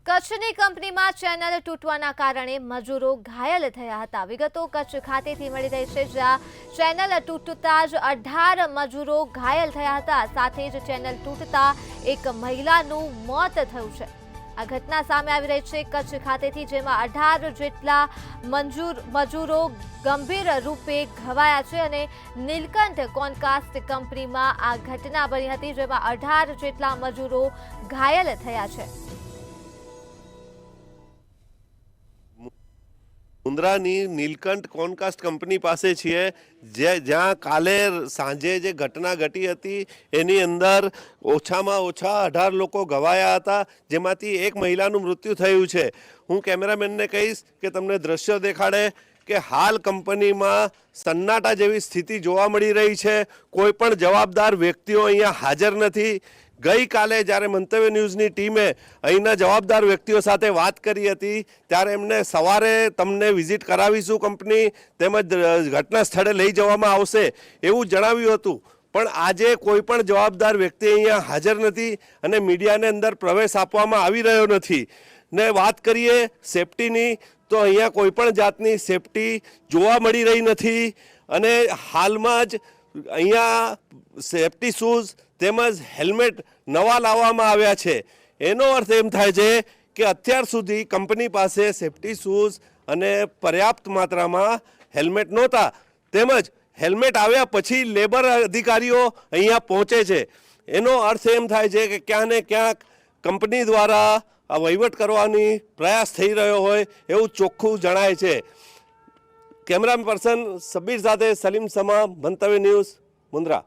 કચ્છની કંપનીમાં ચેનલ તૂટવાના કારણે મજૂરો ઘાયલ થયા હતા। વિગતો કચ્છ ખાતેથી મળી રહી છે, જ્યાં ચેનલ તૂટતા જ 18 મજૂરો ઘાયલ થયા હતા। સાથે જ ચેનલ તૂટતા એક મહિલાનું મોત થયું છે। આ ઘટના સામે આવી રહી છે કચ્છ ખાતેથી, જેમાં 18 જેટલા મજૂરો ગંભીર રૂપે ઘવાયા છે અને નીલકંઠ કોનકાસ્ટ કંપનીમાં આ ઘટના બની હતી, જેમાં 18 જેટલા મજૂરો ઘાયલ થયા છે। મુન્દ્રાની નીલકંઠ કોનકાસ્ટ કંપની પાસે છીએ, જ્યાં કાલે સાંજે જે ઘટના ઘટી હતી એની અંદર ઓછામાં ઓછા 18 લોકો ઘવાયા હતા, જેમાંથી એક મહિલાનું મૃત્યુ થયું છે। હું કેમેરામેનને કહીશ કે તમને દ્રશ્યો દેખાડે કે હાલ કંપનીમાં સન્નાટા જેવી સ્થિતિ જોવા મળી રહી છે। કોઈ પણ જવાબદાર વ્યક્તિઓ અહીંયા હાજર નથી। ગઈકાલે જ્યારે મંતવ્ય ન્યૂઝની ટીમે અહીંના જવાબદાર વ્યક્તિઓ સાથે વાત કરી હતી, ત્યારે એમને સવારે તમને વિઝિટ કરાવીશું કંપની, તેમજ ઘટના સ્થળે લઈ જવામાં આવશે એવું જણાવ્યું હતું। પણ આજે કોઈ પણ જવાબદાર વ્યક્તિ અહીંયા હાજર નથી અને મીડિયાને અંદર પ્રવેશ આપવામાં આવી રહ્યો નથી। ને વાત કરીએ સેફટીની, તો અહીંયા કોઈ પણ જાતની સેફટી જોવા મળી રહી નથી અને હાલમાં જ અહીંયા સેફટી શૂઝ તેમજ હેલ્મેટ નવા લાવવામાં આવ્યા છે। એનો અર્થ એમ થાય છે કે અત્યાર સુધી કંપની પાસે સેફટી શૂઝ અને પર્યાપ્ત માત્રામાં હેલ્મેટ નહોતા, તેમજ હેલ્મેટ આવ્યા પછી લેબર અધિકારીઓ અહીંયા પહોંચે છે। એનો અર્થ એમ થાય છે કે ક્યાંક ને ક્યાંક કંપની દ્વારા આ વહીવટ કરવાની પ્રયાસ થઈ રહ્યો હોય એવું ચોખ્ખું જણાય છે। કેમેરા પર્સન સબીર સાથે સલીમ સમા, મંતવ્ય ન્યૂઝ, મુન્દ્રા।